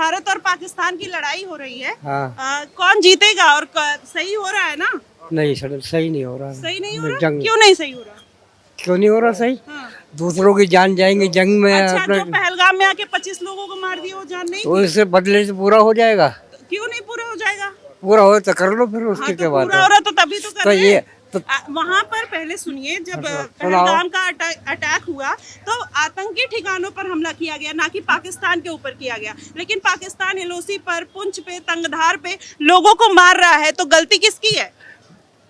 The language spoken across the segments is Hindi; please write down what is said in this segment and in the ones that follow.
भारत और पाकिस्तान की लड़ाई हो रही है। हाँ। कौन जीतेगा और सही हो रहा है ना? नहीं सर, सही नहीं हो रहा। सही नहीं हो रहा? जंग क्यों नहीं सही हो रहा? क्यों नहीं हो रहा सही? हाँ। दूसरों की जान जाएंगी जंग में। अच्छा, अपना जो पहलगाम में आके 25 लोगों को मार दिया वो जान नहीं तो थी? इससे बदले से पूरा हो जाएगा। क्यों नहीं पूरा हो जाएगा? पूरा हो तो कर लो, फिर उसके हाँ, क्या तो बात पूरा है। हो रहा तो तभी तो कर तो रहे ये हैं। तो वहाँ पर पहले सुनिए, जब सुनाओ। पहलगाम का अटैक हुआ तो आतंकी ठिकानों पर हमला किया गया, ना कि पाकिस्तान के ऊपर किया गया। लेकिन पाकिस्तान एलओसी पर, पुंछ पे, तंगधार पे लोगों को मार रहा है, तो गलती किसकी है?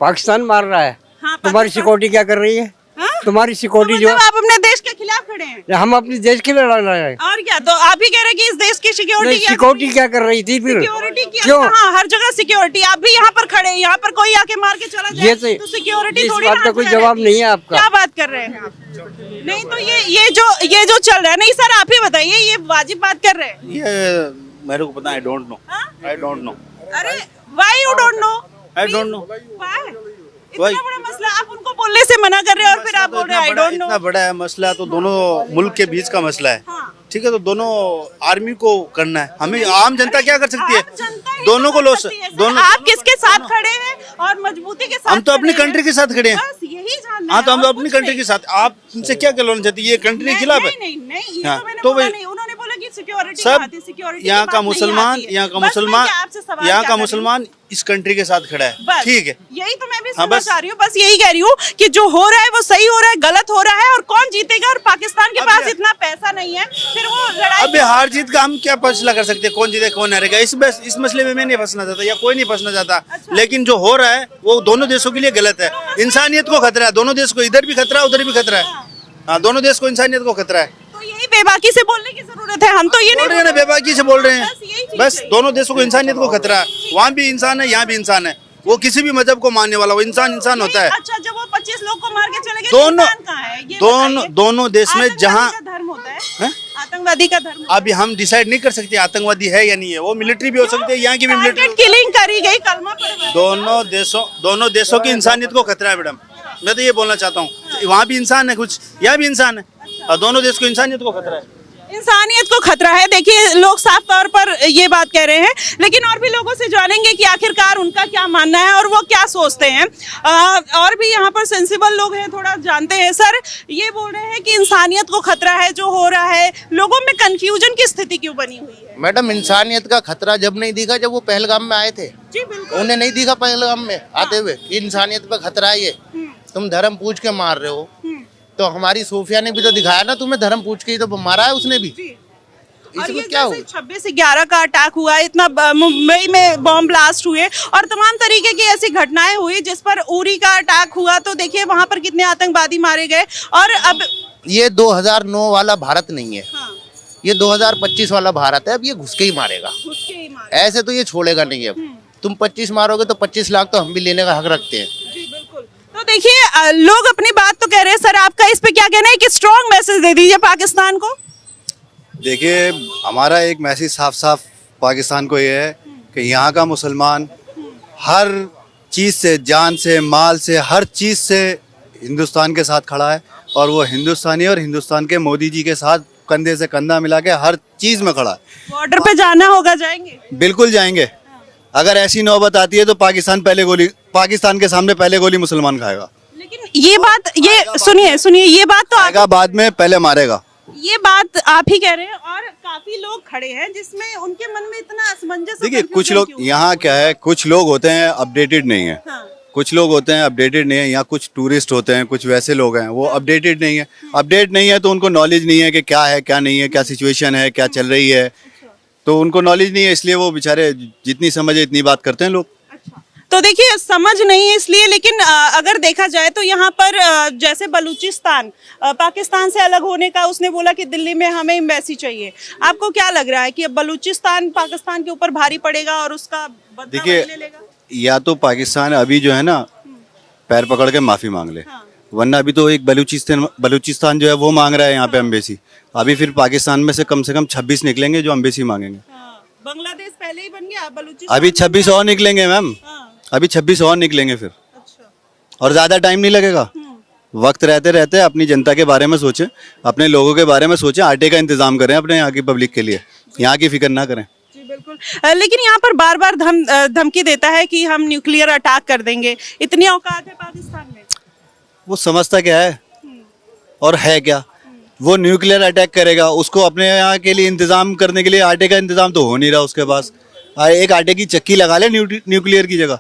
पाकिस्तान मार रहा है। हाँ, तुम्हारी सिक्योरिटी क्या कर रही है? हाँ? तुम्हारी तो सिक्योरिटी जो मतलब आप अपने देश के खिलाफ खड़े हैं? हम अपने देश के लिए लड़ रहे हैं। और क्या? तो आप ही कह रहे हैं कि इस देश की सिक्योरिटी सिक्योरिटी क्या कर रही थी फिर? सिक्योरिटी की क्यों? हाँ, हर जगह सिक्योरिटी। आप भी यहाँ पर खड़े हैं, यहाँ पर कोई आके मार के चला जाए तो सिक्योरिटी इस थोड़ी बात का कोई जवाब नहीं है आपका। क्या बात कर रहे हैं आप? नहीं तो ये जो चल रहा है, नहीं सर आप ही बताइए, ये वाजिब बात कर रहे हैं? ये मेरे को पता है, I don't know. I don't know. अरे why you don't know? I don't know. इतना बड़ा मसला आप उनको बोलने से मना कर रहे हैं और फिर आप बोल रहे हैं आई डोंट नो। इतना बड़ा है मसला, तो दोनों मुल्क के बीच का मसला है। हाँ। ठीक है, तो दोनों आर्मी को करना है, हमें आम जनता क्या कर सकती है? आप जनता ही दोनों को कर लॉस, सकती है सर। दोनों। आप किसके साथ खड़े हैं और मजबूती के साथ? हम तो अपनी खड़े हैं। कंट्री के साथ खड़े हैं। बस यही जानना हाँ, है तो हम तो और अपनी कुछ कंट्री नहीं। के साथ। आप उनसे क्या कहना चाहती है? ये कंट्री के खिलाफ है? नहीं, ये हाँ, तो मैंने तो बोला भाई- नहीं। उन्होंने बोला कि सिक्योरिटी सब आती है, सिक्योरिटी यहाँ की का बात नहीं मुसलमान, आती है। यहाँ का बस मैं मुसलमान, क्या आपसे सवाल यहाँ क्या का कर रही हूँ? मुसलमान इस कंट्री के साथ खड़ा है। बस ठीक है, यही तो मैं भी हाँ, सुनना बस। चाह रही हूँ। बस यही कह रही हूँ कि जो हो रहा है वो सही हो रहा है, गलत हो रहा है, और कौन जीतेगा? और पाकिस्तान के पास इतना पैसा नहीं है, फिर वो लड़ाई। अबे हार जीत का हम क्या फैसला कर सकते हैं? कौन जीते कौन हारेगा? इस मसले में मैं नहीं फंसना चाहता, या कोई नहीं फंसना चाहता। अच्छा। लेकिन जो हो रहा है वो दोनों देशों के लिए गलत है। इंसानियत को खतरा है, दोनों देश को, इधर भी खतरा है उधर भी खतरा है। हाँ, दोनों देश को इंसानियत को खतरा है। तो यही बेबाकी से बोलने की जरूरत है। हम तो ये बोल नहीं रहे हैं ना, बेबाकी से बोल रहे बस यही हैं। चीज़ बस है। दोनों देशों को इंसानियत को खतरा है। वहाँ भी इंसान है, यहाँ भी इंसान है। वो किसी भी मजहब को मानने वाला, वो इंसान होता है। अच्छा, जब वो 25 लोग को मार के चले गए, दोनों- इंसान कहाँ है? ये बताइए। दोनों देश में आतंकवादी जहाँ का धर्म होता है? हैं? आतंकवादी का धर्म होता है? अभी हम डिसाइड नहीं कर सकते आतंकवादी है या नहीं है। वो मिलिट्री भी हो सकती है, यहाँ की भी मिलिट्री। टारगेट किलिंग करी गई, कलमा पढ़वाया। दोनों देशों की इंसानियत को खतरा है मैडम। मैं तो ये बोलना चाहता हूँ, वहाँ भी इंसान है कुछ, यहाँ भी इंसान है, और दोनों देश को इंसानियत को खतरा है। इंसानियत को खतरा है। देखिए, लोग साफ तौर पर ये बात कह रहे हैं, लेकिन और भी लोगों से जानेंगे कि आखिरकार उनका क्या मानना है और वो क्या सोचते हैं। और भी यहाँ पर सेंसिबल लोग हैं, थोड़ा जानते हैं। सर, ये बोल रहे हैं कि इंसानियत को खतरा है जो हो रहा है, लोगों में कंफ्यूजन की स्थिति क्यों बनी हुई है? मैडम, इंसानियत का खतरा जब नहीं दिखा, जब वो पहलगाम में आए थे। जी बिल्कुल। उन्हें नहीं दिखा पहलगाम में आते हुए कि इंसानियत पे खतरा है ये। तुम धर्म पूछ के मार रहे हो, तो हमारी सोफिया ने भी तो दिखाया ना तुम्हें, धर्म पूछ के ही तो मारा है उसने भी। और ये इसमें क्या हो? 26/11 का अटैक हुआ, इतना मुंबई में बॉम्ब ब्लास्ट हुए और तमाम तरीके की ऐसी घटनाएं हुई, जिस पर उरी का अटैक हुआ, तो देखिए वहां पर कितने आतंकवादी मारे गए। और अब ये 2009 वाला भारत नहीं है, हाँ, ये 2025 वाला भारत है। अब ये घुस के ही मारेगा, उसके ही मारे। ऐसे तो ये छोड़ेगा नहीं। अब तुम 25 मारोगे तो 25 लाख तो हम भी लेने का हक रखते हैं। जी बिल्कुल। तो देखिए, लोग अपनी बात तो कह रहे हैं। सर, आपका इस पे क्या कहना है कि स्ट्रॉन्ग मैसेज दे दीजिए पाकिस्तान को? देखिए, हमारा एक मैसेज साफ साफ पाकिस्तान को ये है कि यहाँ का मुसलमान हर चीज़ से, जान से, माल से, हर चीज़ से हिंदुस्तान के साथ खड़ा है, और वो हिंदुस्तानी और हिंदुस्तान के मोदी जी के साथ कंधे से कंधा मिला के हर चीज़ में खड़ा है। बॉर्डर पे जाना होगा, जाएंगे? बिल्कुल जाएंगे। अगर ऐसी नौबत आती है तो पाकिस्तान के सामने पहले गोली मुसलमान खाएगा। लेकिन ये बात, ये सुनिए, ये बात तो आएगा बाद में, पहले मारेगा। ये बात आप ही कह रहे हैं, और काफी लोग खड़े हैं जिसमें उनके मन में इतना असमंजस। देखिए, कुछ लोग यहाँ क्या है, कुछ लोग होते हैं अपडेटेड नहीं है, हाँ। कुछ लोग होते हैं अपडेटेड नहीं है। यहाँ कुछ टूरिस्ट होते हैं, कुछ वैसे लोग हैं वो अपडेटेड नहीं है। अपडेट नहीं है तो उनको नॉलेज नहीं है कि क्या है क्या नहीं है, क्या सिचुएशन है, क्या चल रही है, तो उनको नॉलेज नहीं है, इसलिए वो बेचारे जितनी समझ है इतनी बात करते हैं लोग। तो देखिए, समझ नहीं है इसलिए, लेकिन अगर देखा जाए तो यहाँ पर जैसे बलूचिस्तान पाकिस्तान से अलग होने का उसने बोला कि दिल्ली में हमें एम्बेसी चाहिए। आपको क्या लग रहा है कि अब बलूचिस्तान पाकिस्तान के ऊपर भारी पड़ेगा और उसका बदला देखिए, ले लेगा? या तो पाकिस्तान अभी जो है ना पैर पकड़ के माफी मांग ले, हाँ। वरना अभी तो एक बलूचिस्तान जो है वो मांग रहा है यहाँ पे एम्बेसी। अभी फिर पाकिस्तान में से कम 26 निकलेंगे जो एम्बेसी मांगेंगे। हाँ, बांग्लादेश पहले ही बन गया, बलूचिस्तान अभी 26 और निकलेंगे मैम, हाँ, अभी 26 और निकलेंगे फिर, अच्छा। और ज्यादा टाइम नहीं लगेगा। वक्त रहते रहते अपनी जनता के बारे में सोचें, अपने लोगों के बारे में सोचें, आटे का इंतजाम करें अपने यहाँ की पब्लिक के लिए, यहाँ की फिक्र ना करें। बिल्कुल। लेकिन यहाँ पर बार बार धमकी देता है कि हम न्यूक्लियर अटैक कर देंगे। इतनी औकात है पाकिस्तान में? वो समझता क्या है और है क्या? वो न्यूक्लियर अटैक करेगा, उसको अपने यहाँ के लिए इंतजाम करने के लिए आटे का इंतजाम तो हो नहीं रहा उसके पास। एक आटे की चक्की लगा ले न्यूक्लियर की जगह।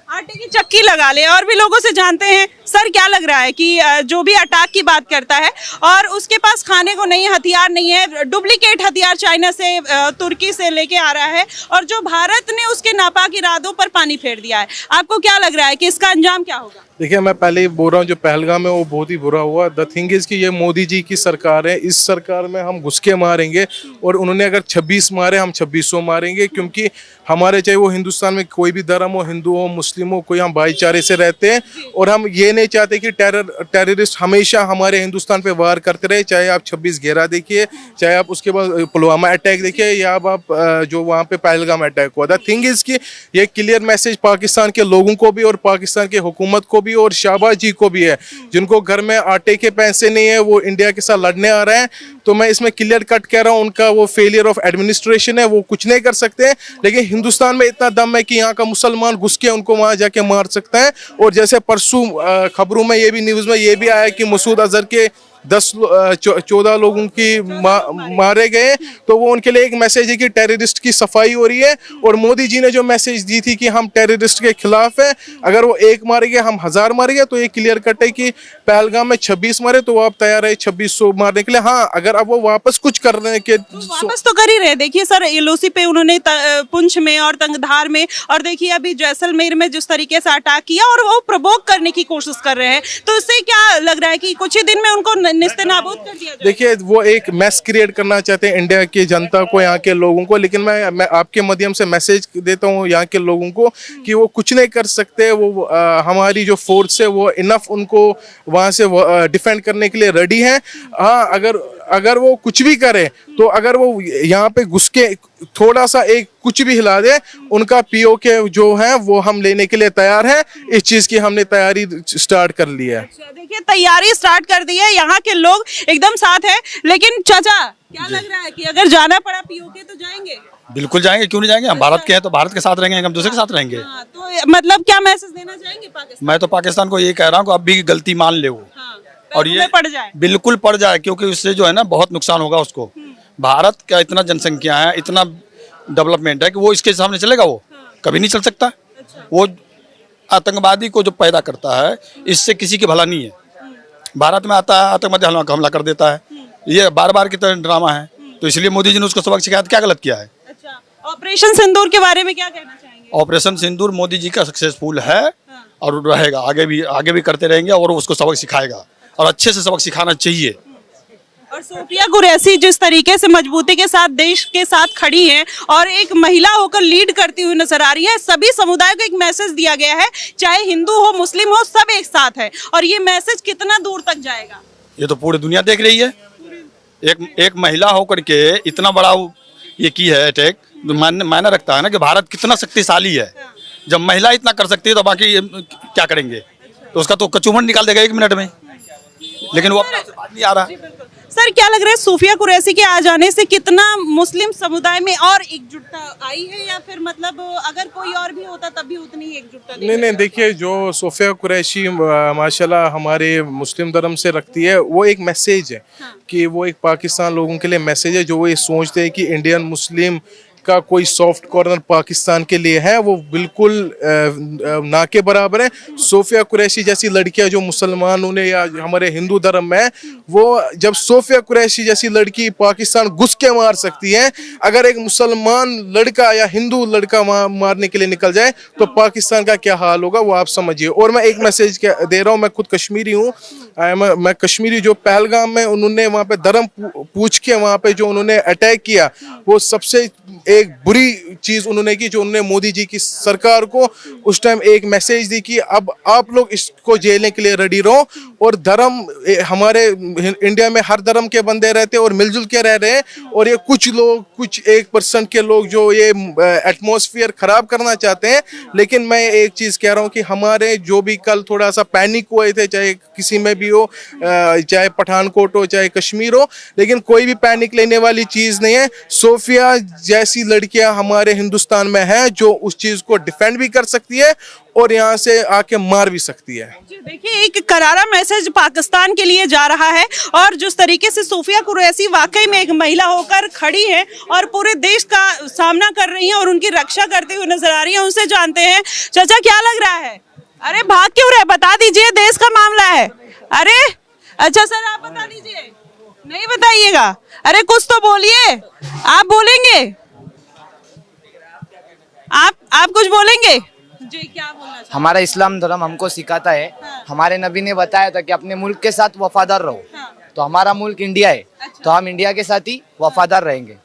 आटे की चक्की लगा ले। और भी लोगों से जानते हैं सर, क्या लग रहा है कि जो भी अटैक की बात करता है और उसके पास खाने को नहीं, हथियार नहीं है, डुप्लीकेट हथियार चाइना से, तुर्की से लेके आ रहा है, और जो भारत ने उसके नापाक इरादों पर पानी फेर दिया है, आपको क्या लग रहा है कि इसका अंजाम क्या होगा? देखिए, मैं पहले ही बोल रहा हूँ, जो पहलगाम है वो बहुत ही बुरा हुआ। द थिंग इज कि ये मोदी जी की सरकार है, इस सरकार में हम घुस के मारेंगे, और उन्होंने अगर 26 मारे, हम 2600 मारेंगे, क्योंकि हमारे चाहे वो हिंदुस्तान में कोई भी धर्म हो, हिंदू हो, मुस्लिम हो, कोई, हम भाईचारे से रहते हैं, और हम ये नहीं चाहते कि टेररिस्ट हमेशा हमारे हिंदुस्तान पे वार करते रहे। चाहे आप 26/11 देखिए, चाहे आप उसके बाद पुलवामा अटैक देखिए, या आप जो वहाँ पे पहलगाम अटैक हुआ। द थिंग इज कि ये क्लियर मैसेज पाकिस्तान के लोगों को भी और पाकिस्तान की हुकूमत को भी और शाहबाज जी को भी है, जिनको घर में आटे के पैसे नहीं है, वो इंडिया के साथ लड़ने आ रहे हैं। तो मैं इसमें क्लियर कट कह रहा हूँ, उनका वो फेलियर ऑफ एडमिनिस्ट्रेशन है, वो कुछ नहीं कर सकते हैं। लेकिन हिंदुस्तान में इतना दम है कि यहाँ का मुसलमान घुस के उनको वहां जाके मार सकता है। और जैसे परसों खबरों में ये भी, न्यूज में ये भी आया कि मसूद अजहर के 14 लोगों की मारे गए। तो वो उनके लिए एक मैसेज है कि टेररिस्ट की सफाई हो रही है। और मोदी जी ने जो मैसेज दी थी कि हम टेररिस्ट के खिलाफ हैं, अगर वो एक मारेंगे हम 1000 मारेंगे, तो ये क्लियर कट है कि पहलगाम में 26 मारे तो आप तैयार है 2600 मारने के लिए। हाँ, अगर अब वो वापस कुछ करने के वापस तो कर ही रहे। देखिए सर, एलओसी पे उन्होंने पुंछ में और तंगधार में, और देखिए अभी जैसलमेर में जिस तरीके से अटैक किया, और वो प्रोवोक करने की कोशिश कर रहे हैं। तो इससे क्या लग रहा है कि कुछ ही दिन में उनको निस्तेनाबूद कर दिया जाए? देखिए, वो एक मैस क्रिएट करना चाहते हैं इंडिया की जनता को, यहाँ के लोगों को। लेकिन मैं आपके माध्यम से मैसेज देता हूँ यहाँ के लोगों को कि वो कुछ नहीं कर सकते। वो हमारी जो फोर्स है वो इनफ उनको वहाँ से डिफेंड करने के लिए रेडी है। हाँ, अगर वो कुछ भी करे, तो अगर वो यहाँ पे घुस के थोड़ा सा एक कुछ भी हिला दे, उनका पीओके जो है वो हम लेने के लिए तैयार हैं। इस चीज की हमने तैयारी स्टार्ट कर ली है। देखिए, तैयारी स्टार्ट कर दी है, यहाँ के लोग एकदम साथ है। लेकिन चाचा, क्या लग रहा है कि अगर जाना पड़ा पीओके तो जाएंगे? बिल्कुल जाएंगे, क्यों नहीं जाएंगे? हम भारत के हैं तो भारत के साथ रहेंगे, हम दूसरे के साथ रहेंगे। हाँ, तो मतलब क्या मैसेज देना चाहेंगे पाकिस्तान? मैं तो पाकिस्तान को ये कह रहा हूँ कि अब भी गलती मान ले वो, हाँ, और ये पड़ जाए, बिल्कुल पड़ जाए, क्योंकि उससे जो है ना बहुत नुकसान होगा उसको। भारत का इतना जनसंख्या है, इतना डेवलपमेंट है कि वो इसके सामने चलेगा, वो कभी नहीं चल सकता। वो आतंकवादी को जो पैदा करता है, इससे किसी की भला नहीं है। भारत में आता है, आतंकवादी हमला कर देता है। ये बार बार की तरह ड्रामा है। तो इसलिए मोदी जी ने उसको सबक सिखाया। क्या गलत किया है? अच्छा, ऑपरेशन सिंदूर के बारे में क्या कहना चाहेंगे? ऑपरेशन सिंदूर मोदी जी का सक्सेसफुल है और रहेगा, आगे भी करते रहेंगे, और उसको सबक सिखाएगा, और अच्छे से सबक सिखाना चाहिए। और सोफिया कुरैशी जिस तरीके से मजबूती के साथ देश के साथ खड़ी हैं और एक महिला होकर लीड करती हुई नजर आ रही है, सभी समुदाय को एक मैसेज दिया गया है, चाहे हिंदू हो, मुस्लिम हो, सब एक साथ है। और ये मैसेज कितना दूर तक जाएगा, ये तो पूरी दुनिया देख रही है। एक महिला होकर के इतना बड़ा ये की है अटैक, मायने रखता है ना कि भारत कितना शक्तिशाली है। जब महिला इतना कर सकती है तो बाकी क्या करेंगे? तो उसका तो कचूमन निकाल देगा 1 मिनट में। लेकिन वो अपना बात नहीं आ रहा। सर, क्या लग रहा है सोफिया कुरैशी के आ जाने से कितना मुस्लिम समुदाय में और एकजुटता आई है, या फिर मतलब अगर कोई और भी होता तब भी उतनी ही एकजुटता? नहीं, देखिए, जो सोफिया कुरैशी माशाल्लाह हमारे मुस्लिम धर्म से रखती है, वो एक मैसेज है। हाँ। कि वो एक पाकिस्तान लोगों के लिए मैसेज है, जो वो ये सोचते हैं कि इंडियन मुस्लिम का कोई सॉफ्ट कॉर्नर पाकिस्तान के लिए है, वो बिल्कुल ना के बराबर है। सोफिया कुरैशी जैसी लड़कियां जो मुसलमानों ने या हमारे हिंदू धर्म में, वो जब सोफिया कुरैशी जैसी लड़की पाकिस्तान घुस के मार सकती है, अगर एक मुसलमान लड़का या हिंदू लड़का मारने के लिए निकल जाए तो पाकिस्तान का क्या हाल होगा, वो आप समझिए। और मैं एक मैसेज दे रहा हूँ, मैं खुद कश्मीरी हूँ, मैं कश्मीरी। जो पहलगाम में उन्होंने वहाँ पे धर्म पूछ के वहाँ पे जो उन्होंने अटैक किया, वो सबसे एक बुरी चीज उन्होंने की, जो उन्होंने मोदी जी की सरकार को उस टाइम एक मैसेज दी कि अब आप लोग इसको झेलने के लिए रेडी रहो। और धर्म, हमारे इंडिया में हर धर्म के बंदे रहते हैं और मिलजुल के रह रहे हैं, और ये कुछ लोग, कुछ 1% के लोग जो ये एटमॉस्फेयर खराब करना चाहते हैं। लेकिन मैं एक चीज कह रहा हूँ कि हमारे जो भी कल थोड़ा सा पैनिक हुए थे, चाहे किसी में भी हो, चाहे पठानकोट हो, चाहे कश्मीर हो, लेकिन कोई भी पैनिक लेने वाली चीज नहीं है। सोफिया जैसी ऐसी लड़कियां हमारे हिंदुस्तान में हैं जो उस चीज को डिफेंड भी कर सकती है और यहाँ से आके मार भी सकती है। जी, देखिए एक करारा मैसेज पाकिस्तान के लिए जा रहा है और जिस तरीके से सूफिया कुरैशी वाकई में एक महिला होकर खड़ी है और पूरे देश का सामना कर रही हैं और उनकी रक्षा करती हुई नजर आ रही हैं, उनसे जानते हैं। चाचा क्या लग रहा है? अरे भाग क्यों रहे, बता दीजिए, देश का मामला है। अरे अच्छा सर आप बता दीजिए। नहीं बताइएगा? अरे कुछ तो बोलिए, आप बोलेंगे? आप कुछ बोलेंगे? जी क्या बोलना चाहते हैं? हमारा इस्लाम धर्म हमको सिखाता है, हमारे नबी ने बताया था कि अपने मुल्क के साथ वफादार रहो। तो हमारा मुल्क इंडिया है, तो हम इंडिया के साथ ही वफादार रहेंगे।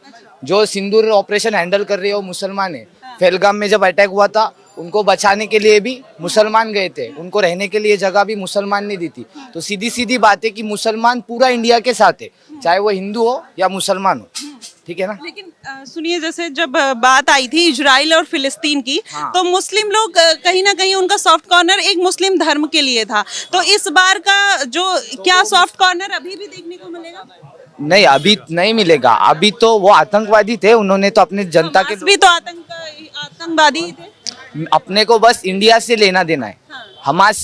जो सिंदूर ऑपरेशन हैंडल कर रही है वो मुसलमान है। पहलगाम में जब अटैक हुआ था उनको बचाने के लिए भी मुसलमान गए थे, उनको रहने के लिए जगह भी मुसलमान ने दी थी। तो सीधी सीधी बात है कि मुसलमान पूरा इंडिया के साथ है, चाहे वो हिंदू हो या मुसलमान हो, ठीक है ना। लेकिन सुनिए, जैसे जब बात आई थी इजराइल और फिलिस्तीन की, तो मुस्लिम लोग कहीं ना कहीं उनका सॉफ्ट कॉर्नर एक मुस्लिम धर्म के लिए था। तो इस बार का जो क्या सॉफ्ट कॉर्नर अभी भी देखने को मिलेगा? नहीं, अभी नहीं मिलेगा। अभी तो वो आतंकवादी थे, उन्होंने तो अपने जनता के भी तो आतंकवादी ही थे। अपने को बस इंडिया से लेना देना है। हमास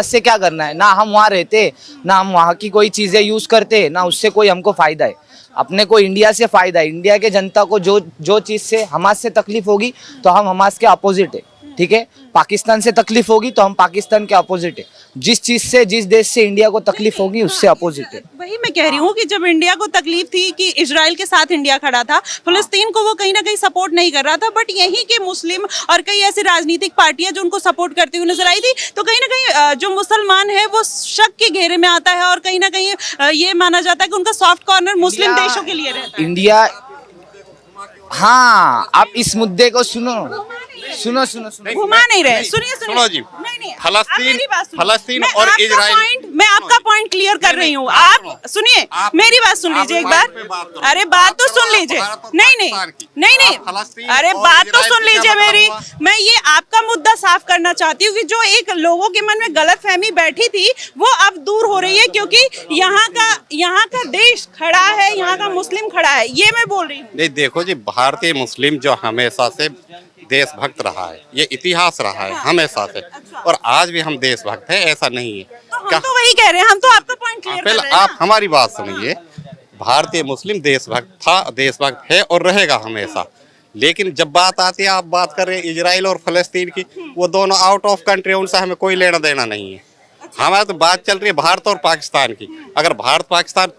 से क्या करना है? ना हम वहाँ रहते, ना हम वहाँ की कोई चीजें यूज करते, ना उससे कोई हमको फायदा है। अपने को इंडिया से फायदा है। इंडिया के जनता को जो चीज से हमास से तकलीफ होगी तो हम हमास के अपोजिट है, ठीक है। पाकिस्तान से तकलीफ होगी तो हम पाकिस्तान के अपोजिट है। जिस चीज से, जिस देश से इंडिया को तकलीफ होगी उससे अपोजिट है। वही मैं कह रही हूँ कि जब इंडिया को तकलीफ थी कि इजराइल के साथ इंडिया खड़ा था, फिलिस्तीन को वो कहीं ना कहीं सपोर्ट नहीं कर रहा था, बट यहीं के मुस्लिम और कई ऐसी राजनीतिक पार्टियां जो उनको सपोर्ट करती हुई नजर आई थी। तो कहीं ना कहीं जो मुसलमान है वो शक के घेरे में आता है और कहीं ना कहीं ये माना जाता है कि उनका सॉफ्ट कॉर्नर मुस्लिम देशों के लिए रहता है। इंडिया, हाँ, आप इस मुद्दे को सुनो। घुमा नहीं रहे, सुनिए सुनो जी। नहीं, फलस्तीन और इजराइल, मैं आपका पॉइंट क्लियर कर रही हूँ। आप सुनिए, मेरी बात सुन लीजिए एक बार। अरे बात तो सुन लीजिए। नहीं, अरे बात तो सुन लीजिए मेरी। मैं ये आपका मुद्दा साफ करना चाहती हूँ कि जो एक लोगों के मन में गलतफहमी बैठी थी वो अब दूर हो रही है, क्योंकि यहाँ का देश खड़ा है, यहाँ का मुस्लिम खड़ा है, ये मैं बोल रही हूँ। नहीं देखो जी, भारतीय मुस्लिम जो हमेशा से देशभक्त रहा है, ये इतिहास रहा है हमेशा से, और आज भी हम देशभक्त हैं, ऐसा नहीं है। तो हम तो वही कह रहे हैं, हम तो आपका पॉइंट क्लियर कर रहे हैं। आप हमारी बात सुनिए। भारतीय मुस्लिम देशभक्त था, देशभक्त है और रहेगा हमेशा। लेकिन जब बात आती है, आप बात कर रहे हैं इजराइल और फलस्तीन की, वो दोनों आउट ऑफ कंट्री, उनसे हमें कोई लेना देना नहीं है। हमारी तो बात चल रही है भारत और पाकिस्तान की। अगर भारत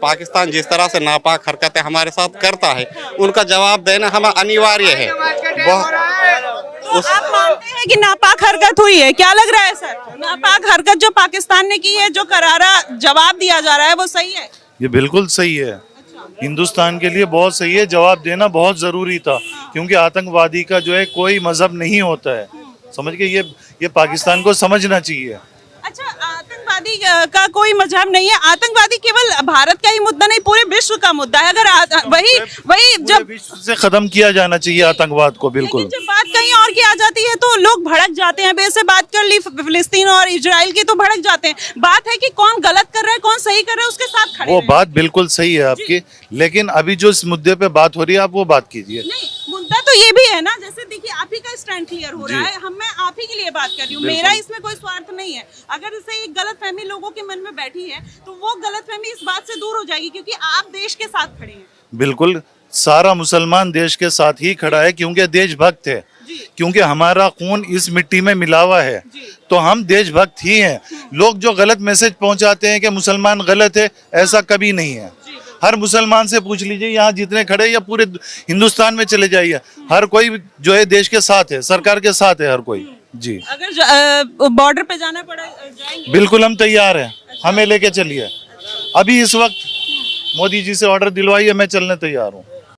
पाकिस्तान जिस तरह से नापाक हरकतें हमारे साथ करता है, उनका जवाब देना हमें अनिवार्य है। तो आप मानते हैं कि नापाक हरकत हुई है? क्या लग रहा है सर, नापाक हरकत जो पाकिस्तान ने की है, जो करारा जवाब दिया जा रहा है, वो सही है? ये बिल्कुल सही है। हिंदुस्तान के लिए बहुत सही है, जवाब देना बहुत जरूरी था, क्योंकि आतंकवादी का जो है कोई मजहब नहीं होता है, समझ के ये पाकिस्तान को समझना चाहिए। अच्छा, आतंकवादी का कोई मजहब नहीं है। आतंकवादी केवल भारत का ही मुद्दा नहीं, पूरे विश्व का मुद्दा है। अगर वही जब विश्व से खत्म किया जाना चाहिए आतंकवाद को, बिल्कुल। जब बात कहीं और की आ जाती है तो लोग भड़क जाते हैं। वैसे बात कर ली फिलिस्तीन और इजराइल की तो भड़क जाते हैं। बात है कि कौन गलत कर रहा है, कौन सही कर रहा है, उसके साथ खड़े वो बात बिल्कुल सही है आपकी, लेकिन अभी जो इस मुद्दे पे बात हो रही है, आप वो बात कीजिए। नहीं, मुद्दा तो ये भी है ना, जैसे देखिए आप ही का स्टैंड क्लियर हो रहा है, मैं आप ही के लिए बात कर रही हूँ, मेरा इसमें कोई स्वार्थ नहीं है। अगर जैसे एक गलतफहमी लोगों के मन में बैठी है तो वो गलतफहमी इस बात से दूर हो जाएगी, क्योंकि आप देश के साथ खड़े हैं। बिल्कुल, सारा मुसलमान देश के साथ ही खड़ा है, क्योंकि देशभक्त है, क्योंकि हमारा खून इस मिट्टी में मिला हुआ है, तो हम देशभक्त ही हैं। लोग जो गलत मैसेज पहुंचाते हैं कि मुसलमान गलत है, ऐसा कभी नहीं है। हर मुसलमान से पूछ लीजिए, यहाँ जितने खड़े या पूरे हिंदुस्तान में चले जाइए, हर कोई जो है देश के साथ है, सरकार के साथ है हर कोई। जी, अगर बॉर्डर पे जाना पड़ा जाएंगे? बिल्कुल हम तैयार हैं, हमें लेके चलिए। अभी इस वक्त मोदी जी से ऑर्डर दिलवाइए, मैं चलने तैयार हूँ।